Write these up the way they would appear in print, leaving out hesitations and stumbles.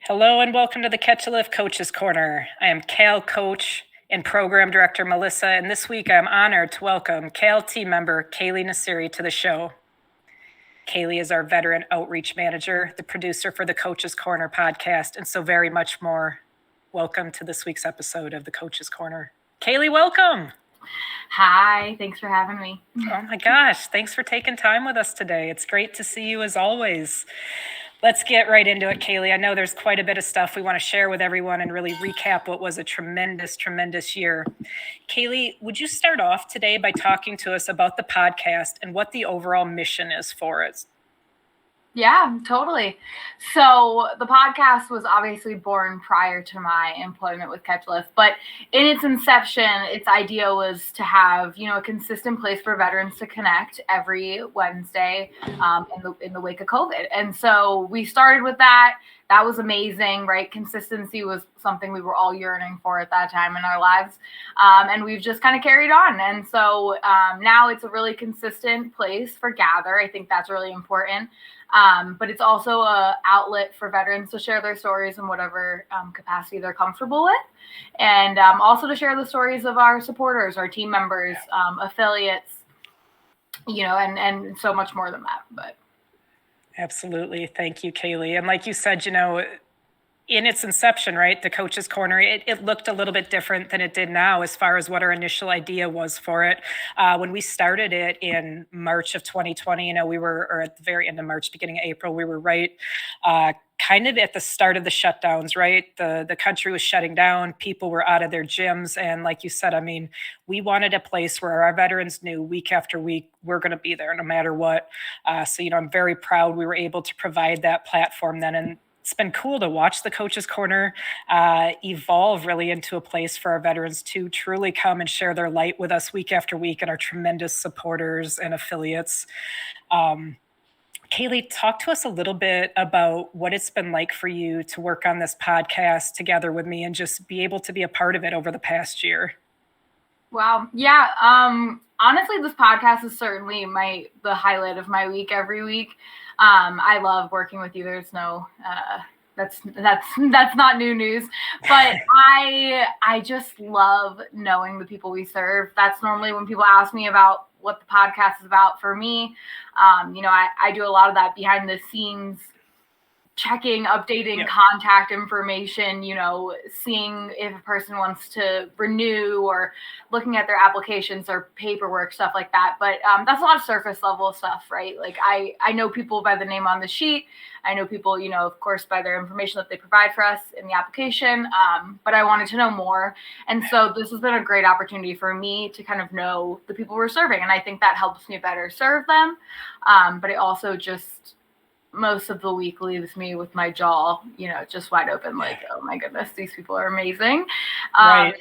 Hello and welcome to the Catch a Lift Coaches Corner. I am Cal Coach and Program Director Melissa, and this week I'm honored to welcome Cal team member Kaylee Nasiri to the show. Kaylee is our veteran outreach manager, the producer for the Coaches Corner podcast, and so very much more. Welcome to this week's episode of the Coaches Corner. Kaylee, welcome. Hi, thanks for having me. Oh my gosh, thanks for taking time with us today. It's great to see you as always. Let's get right into it, Kaylee. I know there's quite a bit of stuff we want to share with everyone and really recap what was a tremendous, tremendous year. Kaylee, would you start off today by talking to us about the podcast and what the overall mission is for it? Yeah, totally. So the podcast was obviously born prior to my employment with Catch Lift, but in its inception, its idea was to have, a consistent place for veterans to connect every Wednesday in the wake of COVID. And so we started with that. That was amazing, right? Consistency was something we were all yearning for at that time in our lives. And we've just kind of carried on. And so now it's a really consistent place for gather. I think that's really important. But it's also an outlet for veterans to share their stories in whatever capacity they're comfortable with. And also to share the stories of our supporters, our team members, affiliates, and so much more than that. But absolutely. Thank you, Kaylee. And like you said, in its inception, right, the Coaches Corner, it looked a little bit different than it did now as far as what our initial idea was for it. When we started it in March of 2020, or at the very end of March, beginning of April, we were right kind of at the start of the shutdowns, right? The country was shutting down. People were out of their gyms. And like you said, we wanted a place where our veterans knew week after week, we're going to be there no matter what. So, I'm very proud we were able to provide that platform then. And it's been cool to watch the Coaches Corner evolve really into a place for our veterans to truly come and share their light with us week after week and our tremendous supporters and affiliates. Kaylee, talk to us a little bit about what it's been like for you to work on this podcast together with me and just be able to be a part of it over the past year. Wow. Yeah. Honestly, this podcast is certainly the highlight of my week every week. I love working with you. There's no, that's not new news, but I just love knowing the people we serve. That's normally when people ask me about what the podcast is about for me. I do a lot of that behind the scenes, checking, updating contact information, seeing if a person wants to renew or looking at their applications or paperwork, stuff like that. But that's a lot of surface level stuff, right? Like I know people by the name on the sheet. I know people, of course, by their information that they provide for us in the application. But I wanted to know more. And so this has been a great opportunity for me to kind of know the people we're serving. And I think that helps me better serve them. But it also just most of the week leaves me with my jaw, just wide open, like, oh my goodness, these people are amazing. Right.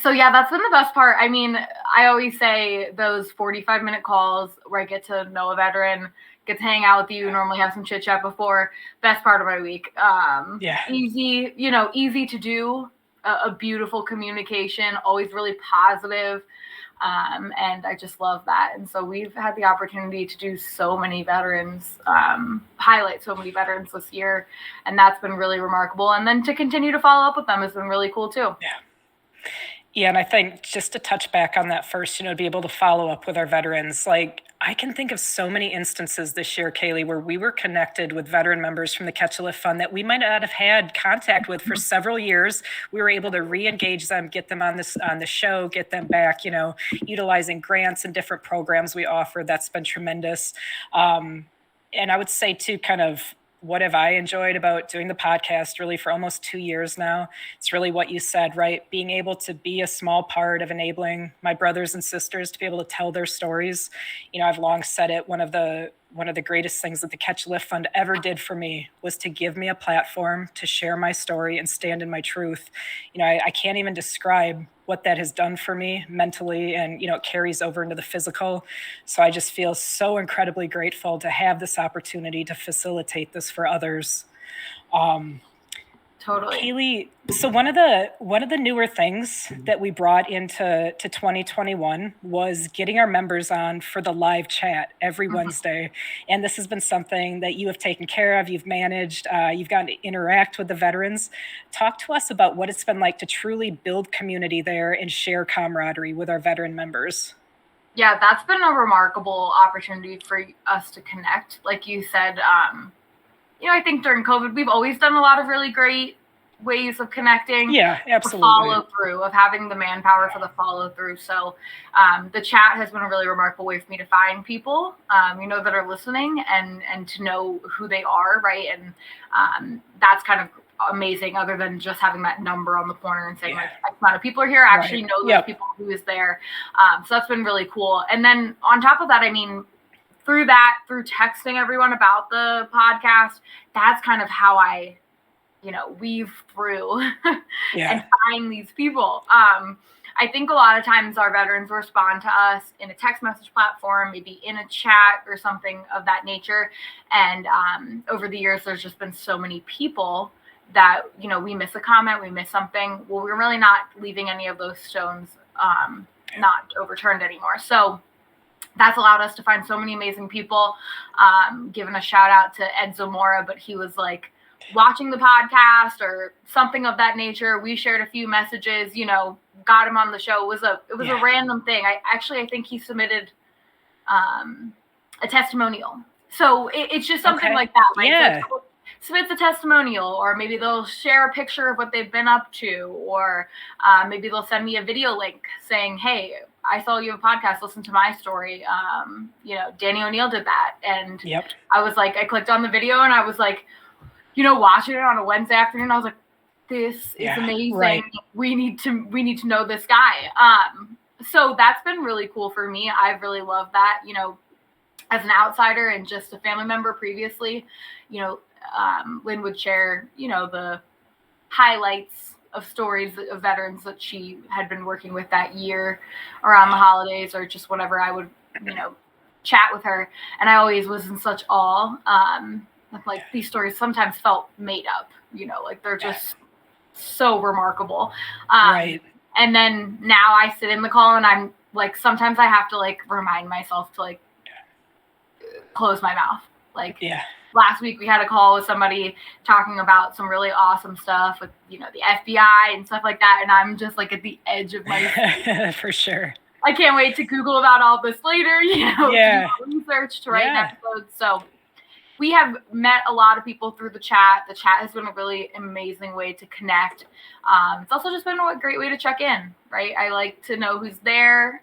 So yeah, that's been the best part. I always say those 45-minute calls where I get to know a veteran, get to hang out with you, normally have some chit chat before, best part of my week. Easy to do, a beautiful communication, always really positive. And I just love that. And so we've had the opportunity to do so many veterans, highlight so many veterans this year. And that's been really remarkable. And then to continue to follow up with them has been really cool too. Yeah, and I think just to touch back on that first, to be able to follow up with our veterans, like I can think of so many instances this year, Kaylee, where we were connected with veteran members from the Catch a Lift Fund that we might not have had contact with for several years. We were able to re-engage them, get them on the show, get them back, utilizing grants and different programs we offer. That's been tremendous. And I would say too, kind of, what have I enjoyed about doing the podcast really for almost 2 years now? It's really what you said, right? Being able to be a small part of enabling my brothers and sisters to be able to tell their stories. I've long said it, one of the greatest things that the Catch Lift Fund ever did for me was to give me a platform to share my story and stand in my truth. I can't even describe what that has done for me mentally, and it carries over into the physical. So I just feel so incredibly grateful to have this opportunity to facilitate this for others. Totally. Kaylee, so one of the newer things that we brought into 2021 was getting our members on for the live chat every Wednesday, and this has been something that you have taken care of. You've managed. You've gotten to interact with the veterans. Talk to us about what it's been like to truly build community there and share camaraderie with our veteran members. Yeah, that's been a remarkable opportunity for us to connect. Like you said, I think during COVID, we've always done a lot of really great ways of connecting. Yeah, The absolutely. follow through, of having the manpower for the follow through. So the chat has been a really remarkable way for me to find people, that are listening and to know who they are, right? And that's kind of amazing, other than just having that number on the corner and saying, Yeah. like, X amount of people are here. I actually Right. know those Yep. people who is there. So that's been really cool. And then on top of that, I mean, through texting everyone about the podcast, that's kind of how I weave through Yeah. and find these people. I think a lot of times our veterans respond to us in a text message platform, maybe in a chat or something of that nature. And over the years, there's just been so many people that, we miss a comment, we miss something. Well, we're really not leaving any of those stones not overturned anymore. So that's allowed us to find so many amazing people. Giving a shout out to Ed Zamora, but he was like watching the podcast or something of that nature. We shared a few messages, got him on the show. It was Yeah. a random thing. I think he submitted a testimonial. So it's just something Okay. like that, right? Yeah. So submits a testimonial, or maybe they'll share a picture of what they've been up to, or maybe they'll send me a video link saying, hey, I saw you have a podcast, listen to my story. Danny O'Neill did that. And Yep. I clicked on the video and I was like, watching it on a Wednesday afternoon. I was like, this is Yeah. amazing. Right. We need to know this guy. So that's been really cool for me. I've really loved that, as an outsider and just a family member previously, Lynn would share, the highlights of stories of veterans that she had been working with that year around the holidays or just whatever. I would, chat with her. And I always was in such awe. Like these stories sometimes felt made up, like they're just so remarkable. Right. And then now I sit in the call and I'm like, sometimes I have to like remind myself to like close my mouth. Like last week we had a call with somebody talking about some really awesome stuff with, the FBI and stuff like that. And I'm just like at the edge of my seat. For sure. I can't wait to Google about all this later, Yeah. to do research to write an episode. So we have met a lot of people through the chat. The chat has been a really amazing way to connect. It's also just been a great way to check in, right? I like to know who's there.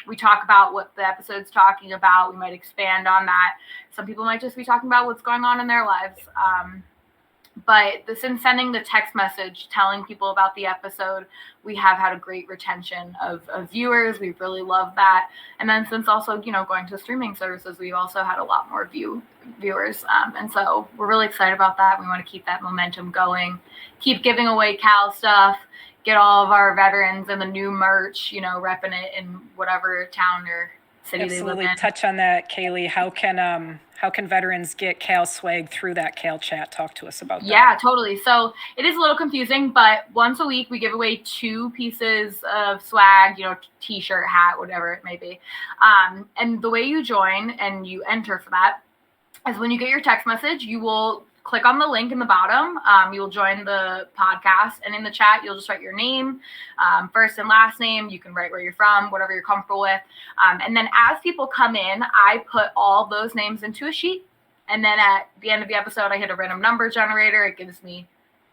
We talk about what the episode's talking about. We might expand on that. Some people might just be talking about what's going on in their lives. But since sending the text message telling people about the episode, we have had a great retention of viewers. We really love that. And then since also, going to streaming services, we've also had a lot more viewers. And so we're really excited about that. We want to keep that momentum going, keep giving away Cal stuff, get all of our veterans and the new merch, repping it in whatever town or city they live in. Touch on that, Kaylee. How can veterans get Cal swag through that Cal chat? Talk to us about that. Yeah, totally. So it is a little confusing, but once a week we give away 2 pieces of swag, t-shirt, hat, whatever it may be. And the way you join and you enter for that is when you get your text message, you will click on the link in the bottom. You will join the podcast, and in the chat, you'll just write your name, first and last name. You can write where you're from, whatever you're comfortable with. And then as people come in, I put all those names into a sheet. And then at the end of the episode, I hit a random number generator. It gives me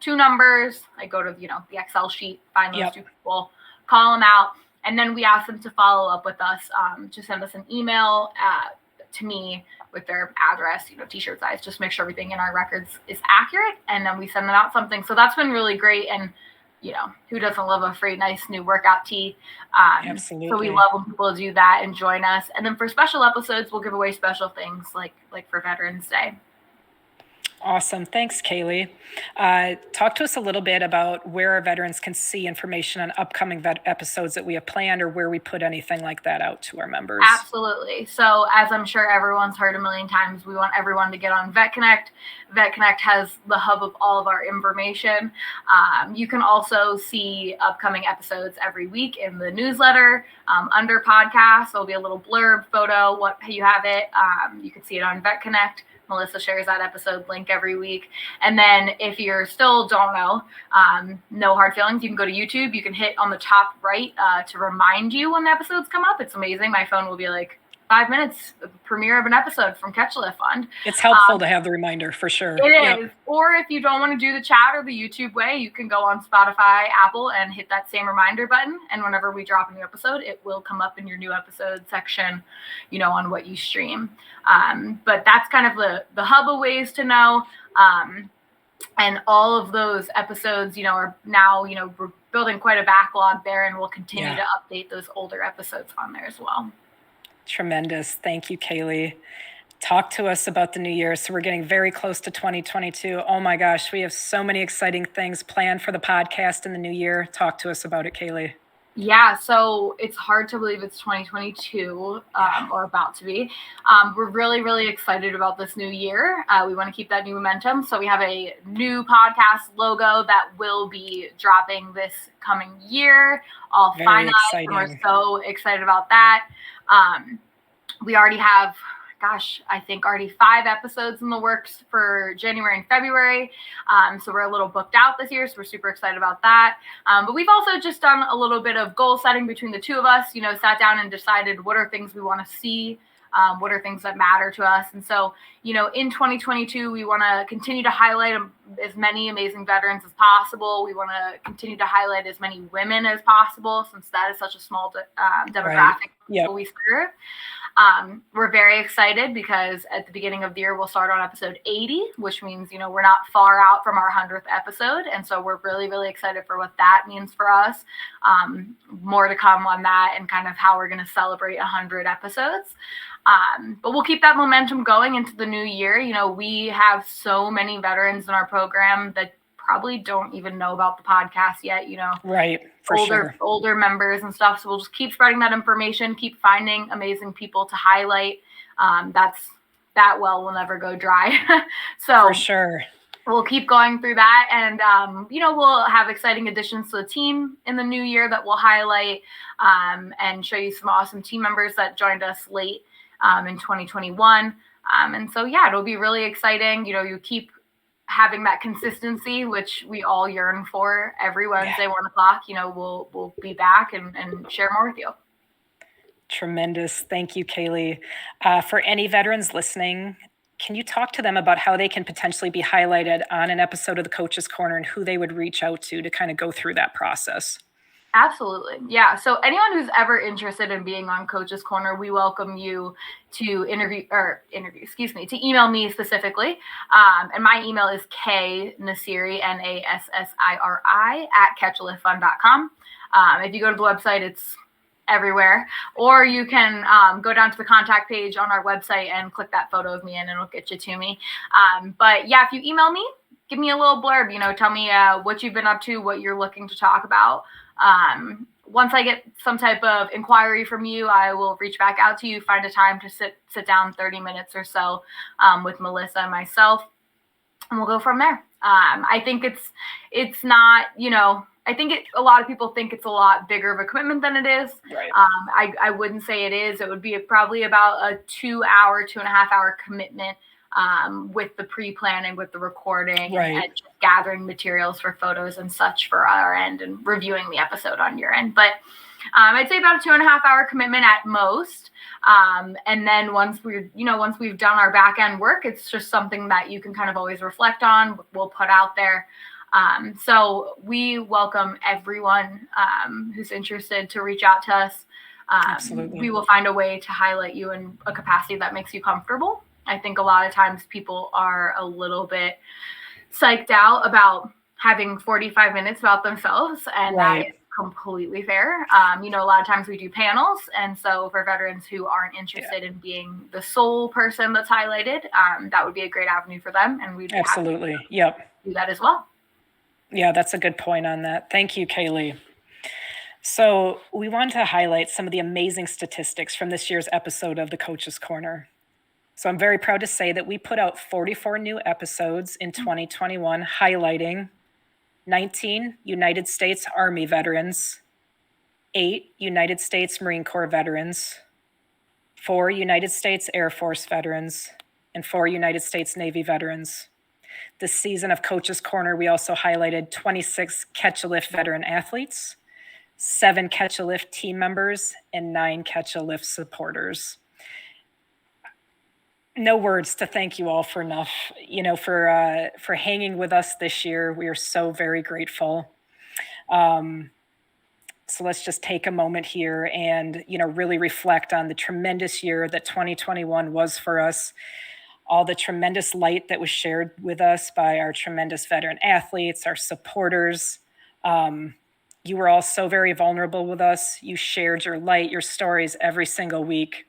2 numbers. I go to, the Excel sheet, find those 2 people, call them out. And then we ask them to follow up with us, to send us an email to me with their address, t-shirt size, just make sure everything in our records is accurate. And then we send them out something. So that's been really great. And, who doesn't love a free, nice new workout tee? Absolutely. So we love when people do that and join us. And then for special episodes, we'll give away special things like for Veterans Day. Awesome. Thanks, Kaylee. Talk to us a little bit about where our veterans can see information on upcoming episodes that we have planned, or where we put anything like that out to our members. Absolutely. So, as I'm sure everyone's heard a million times, we want everyone to get on Vet Connect. Vet Connect has the hub of all of our information. You can also see upcoming episodes every week in the newsletter under podcasts. There'll be a little blurb photo. What you have it. You can see it on Vet Connect. Melissa shares that episode link every week. And then if you're still don't know, no hard feelings, you can go to YouTube. You can hit on the top right to remind you when the episodes come up. It's amazing. My phone will be like 5 minutes, premiere of an episode from Catch a Lift Fund. It's helpful to have the reminder for sure. It is. Or if you don't want to do the chat or the YouTube way, you can go on Spotify, Apple, and hit that same reminder button. And whenever we drop a new episode, it will come up in your new episode section, on what you stream. But that's kind of the hub of ways to know. And all of those episodes, are now, we're building quite a backlog there, and we'll continue to update those older episodes on there as well. Tremendous. Thank you, Kaylee. Talk to us about the new year. So we're getting very close to 2022. Oh my gosh, we have so many exciting things planned for the podcast in the new year. Talk to us about it, Kaylee. Yeah, so it's hard to believe it's 2022 or about to be. We're really, really excited about this new year. We want to keep that new momentum. So we have a new podcast logo that will be dropping this coming year, all finalized. And we're so excited about that. We already have, I think already 5 episodes in the works for January and February. So we're a little booked out this year. So we're super excited about that. But we've also just done a little bit of goal setting between the two of us, sat down and decided what are things we want to see. What are things that matter to us? And so, in 2022, we want to continue to highlight as many amazing veterans as possible. We want to continue to highlight as many women as possible, since that is such a small demographic we serve. We're very excited because at the beginning of the year, we'll start on episode 80, which means, we're not far out from our 100th episode. And so we're really, really excited for what that means for us. More to come on that and kind of how we're going to celebrate 100 episodes. But we'll keep that momentum going into the new year. We have so many veterans in our program that probably don't even know about the podcast yet, Right. For older members and stuff. So we'll just keep spreading that information, keep finding amazing people to highlight. That well will never go dry. So for sure. We'll keep going through that. And, we'll have exciting additions to the team in the new year that we'll highlight and show you some awesome team members that joined us late in 2021. And so, it'll be really exciting. You keep having that consistency, which we all yearn for every Wednesday, 1:00, we'll be back and share more with you. Tremendous. Thank you, Kaylee. For any veterans listening, can you talk to them about how they can potentially be highlighted on an episode of the Coach's Corner and who they would reach out to kind of go through that process? Absolutely. Yeah. So anyone who's ever interested in being on Coach's Corner, we welcome you to to email me specifically. And my email is knassiri, Nassiri, @catchaliftfund.com. If you go to the website, it's everywhere. Or you can go down to the contact page on our website and click that photo of me and it'll get you to me. But if you email me, give me a little blurb, tell me what you've been up to, what you're looking to talk about. Once I get some type of inquiry from you, I will reach back out to you, find a time to sit down 30 minutes or so with Melissa and myself, and we'll go from there. I think it's not, I think a lot of people think it's a lot bigger of a commitment than it is. Right. I wouldn't say it is. It would be probably about a 2.5 hour commitment with the pre-planning, with the recording, and just gathering materials for photos and such for our end and reviewing the episode on your end. But I'd say about a 2.5 hour commitment at most. And then once we've done our back end work, it's just something that you can kind of always reflect on. We'll put out there. So we welcome everyone who's interested to reach out to us. Absolutely. We will find a way to highlight you in a capacity that makes you comfortable. I think a lot of times people are a little bit psyched out about having 45 minutes about themselves, and that is completely fair. A lot of times we do panels, and so for veterans who aren't interested in being the sole person that's highlighted, that would be a great avenue for them, and we'd be happy Absolutely. Yep. to do that as well. Yeah, that's a good point on that. Thank you, Kaylee. So, we wanted to highlight some of the amazing statistics from this year's episode of the Coach's Corner. So, I'm very proud to say that we put out 44 new episodes in 2021, highlighting 19 United States Army veterans, 8 United States Marine Corps veterans, 4 United States Air Force veterans, and 4 United States Navy veterans. This season of Coach's Corner, we also highlighted 26 Catch-A-Lift veteran athletes, 7 Catch-A-Lift team members, and 9 Catch-A-Lift supporters. No words to thank you all for enough, for hanging with us this year. We are so very grateful. So let's just take a moment here and, really reflect on the tremendous year that 2021 was for us, all the tremendous light that was shared with us by our tremendous veteran athletes, our supporters. You were all so very vulnerable with us. You shared your light, your stories every single week.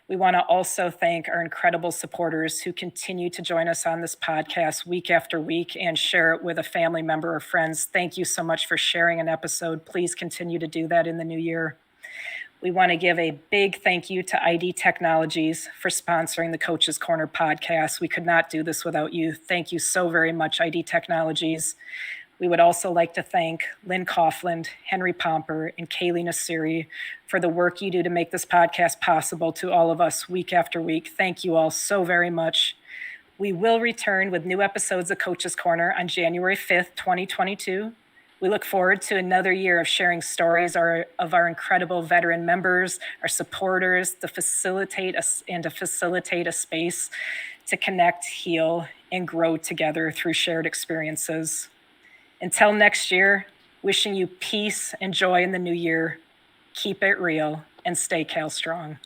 We want to also thank our incredible supporters who continue to join us on this podcast week after week and share it with a family member or friends. Thank you so much for sharing an episode. Please continue to do that in the new year. We want to give a big thank you to ID Technologies for sponsoring the Coach's Corner podcast. We could not do this without you. Thank you so very much, ID Technologies. We would also like to thank Lynn Coughlin, Henry Pomper, and Kaylee Nasiri for the work you do to make this podcast possible to all of us week after week. Thank you all so very much. We will return with new episodes of Coach's Corner on January 5th, 2022. We look forward to another year of sharing stories of our incredible veteran members, our supporters, to facilitate a space to connect, heal, and grow together through shared experiences. Until next year, wishing you peace and joy in the new year. Keep it real and stay Cal strong.